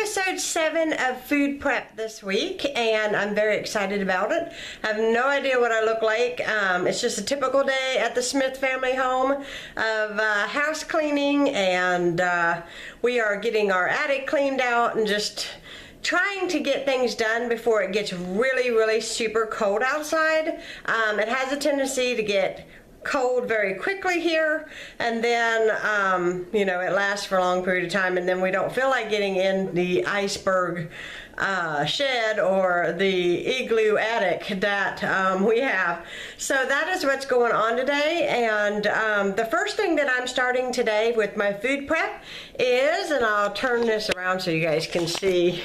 episode 7 of Food Prep this week, and I'm very excited about it. I have no idea what I look like. It's just a typical day at the Smith family home of house cleaning, and we are getting our attic cleaned out and just trying to get things done before it gets really super cold outside. It has a tendency to get cold very quickly here, and then you know, it lasts for a long period of time, and then we don't feel like getting in the iceberg shed or the igloo attic that we have. So that is what's going on today, and the first thing that I'm starting today with my food prep is, and I'll turn this around so you guys can see,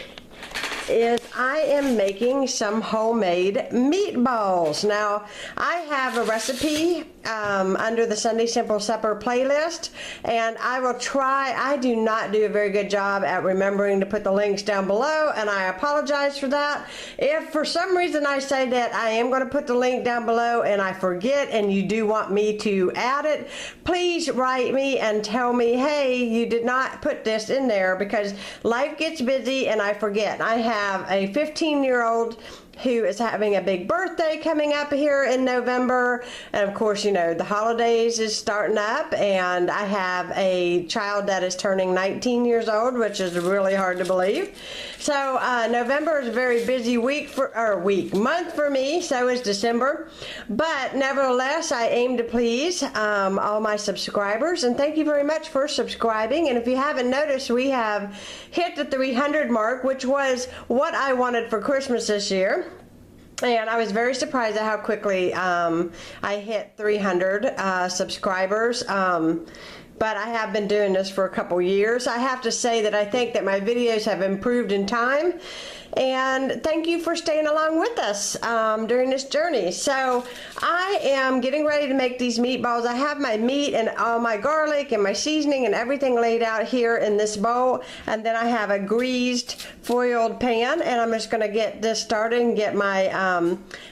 is I am making some homemade meatballs. Now, I have a recipe under the Sunday Simple Supper playlist, and I will try. I do not do a very good job at remembering to put the links down below, and I apologize for that. If for some reason I say that I am going to put the link down below and I forget and you do want me to add it, please write me and tell me, hey, you did not put this in there, because life gets busy and I forget. I have a 15-year-old who is having a big birthday coming up here in November, and of course, you know, the holidays is starting up, and I have a child that is turning 19 years old, which is really hard to believe. So November is a very busy month for me. So is December, but nevertheless, I aim to please all my subscribers, and thank you very much for subscribing. And if you haven't noticed, we have hit the 300 mark, which was what I wanted for Christmas this year. And I was very surprised at how quickly I hit 300 subscribers. But I have been doing this for a couple years. I have to say that I think that my videos have improved in time. And thank you for staying along with us during this journey. So I am getting ready to make these meatballs. I have my meat and all my garlic and my seasoning and everything laid out here in this bowl. And then I have a greased foiled pan, and I'm just going to get this started and get my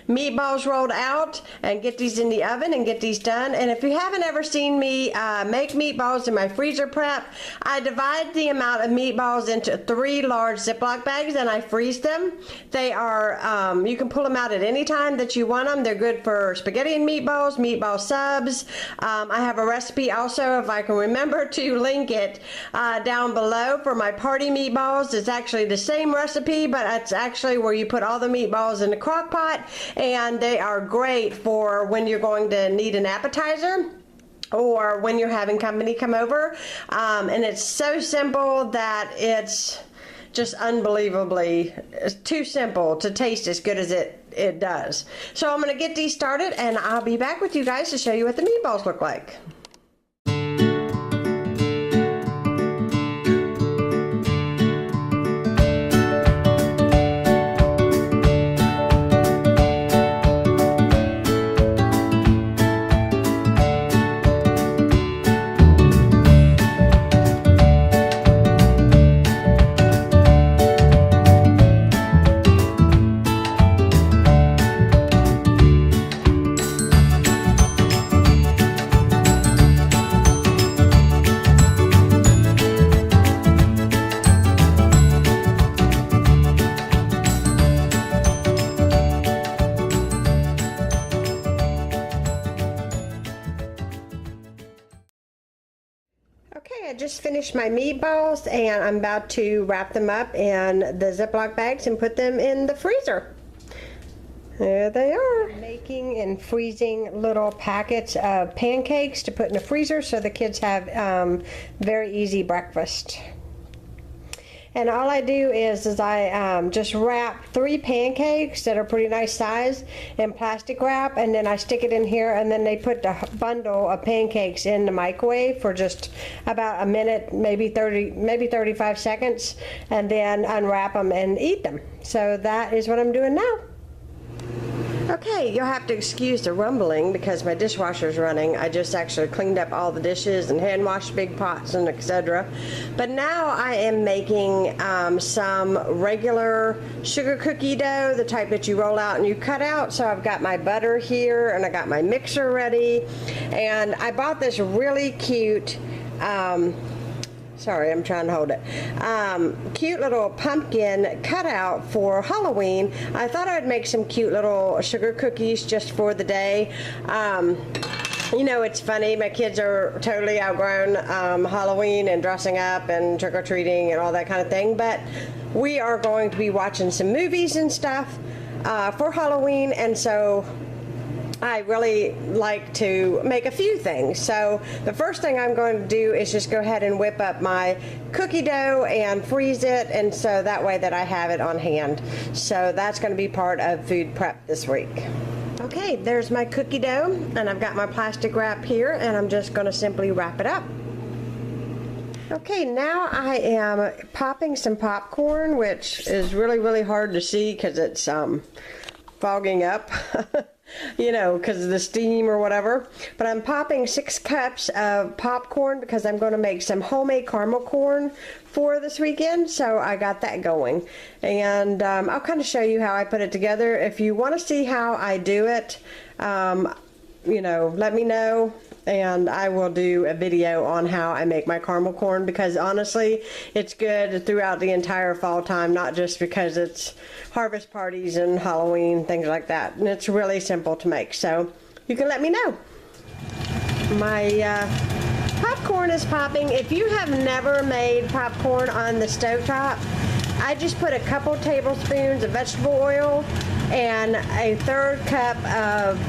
meatballs rolled out and get these in the oven and get these done. And if you haven't ever seen me make meatballs in my freezer prep, I divide the amount of meatballs into 3 large Ziploc bags and I freeze them. They are, you can pull them out at any time that you want them. They're good for spaghetti and meatballs, meatball subs. I have a recipe also, if I can remember to link it down below, for my party meatballs. It's actually the same recipe, but it's actually where you put all the meatballs in the crock pot, and they are great for when you're going to need an appetizer or when you're having company come over. And it's so simple that it's just unbelievably, it's too simple to taste as good as it does. So I'm going to get these started, and I'll be back with you guys to show you what the meatballs look like. Okay, I just finished my meatballs, and I'm about to wrap them up in the Ziploc bags and put them in the freezer. There they are. Making and freezing little packets of pancakes to put in the freezer so the kids have very easy breakfast. And all I do is I just wrap 3 pancakes that are pretty nice size in plastic wrap, and then I stick it in here, and then they put the bundle of pancakes in the microwave for just about a minute, maybe 35 seconds, and then unwrap them and eat them. So that is what I'm doing now. Okay, you'll have to excuse the rumbling because my dishwasher's running. I just actually cleaned up all the dishes and hand washed big pots and etc. But now I am making some regular sugar cookie dough, the type that you roll out and you cut out. So I've got my butter here and I got my mixer ready. And I bought this really cute Sorry, I'm trying to hold it. Cute little pumpkin cutout for Halloween. I thought I would make some cute little sugar cookies just for the day. You know, it's funny, my kids are totally outgrown Halloween and dressing up and trick-or-treating and all that kind of thing, but we are going to be watching some movies and stuff for Halloween, and so I really like to make a few things. So the first thing I'm going to do is just go ahead and whip up my cookie dough and freeze it, and so that way that I have it on hand. So that's going to be part of food prep this week. Okay, there's my cookie dough, and I've got my plastic wrap here, and I'm just going to simply wrap it up. Okay, now I am popping some popcorn, which is really hard to see because it's fogging up. You know, because of the steam or whatever. But I'm popping 6 cups of popcorn because I'm going to make some homemade caramel corn for this weekend. So I got that going. And I'll kind of show you how I put it together. If you want to see how I do it, you know, let me know. And I will do a video on how I make my caramel corn, because honestly it's good throughout the entire fall time, not just because it's harvest parties and Halloween, things like that. And it's really simple to make, so you can let me know. My popcorn is popping. If you have never made popcorn on the stovetop, I just put a couple tablespoons of vegetable oil and a 1/3 cup of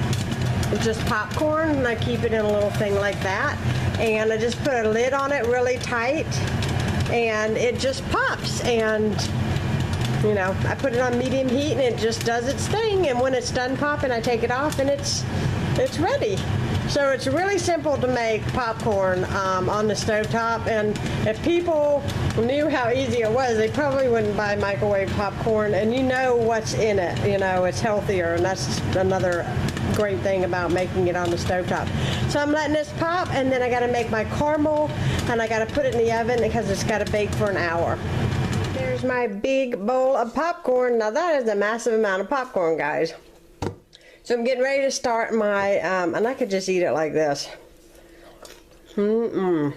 just popcorn, and I keep it in a little thing like that, and I just put a lid on it really tight, and it just pops. And you know, I put it on medium heat and it just does its thing, and when it's done popping I take it off and it's ready. So it's really simple to make popcorn on the stovetop, and if people knew how easy it was, they probably wouldn't buy microwave popcorn, and you know what's in it. You know, it's healthier, and that's another great thing about making it on the stovetop. So I'm letting this pop, and then I got to make my caramel, and I got to put it in the oven because it's got to bake for an hour. There's my big bowl of popcorn. Now that is a massive amount of popcorn, guys. So I'm getting ready to start my, and I could just eat it like this. Doesn't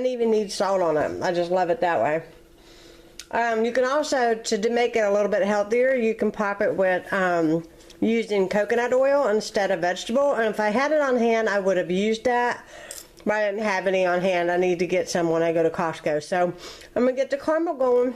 even need salt on it. I just love it that way. You can also, to make it a little bit healthier, you can pop it with using coconut oil instead of vegetable. And if I had it on hand, I would have used that. But I didn't have any on hand. I need to get some when I go to Costco. So I'm going to get the caramel going.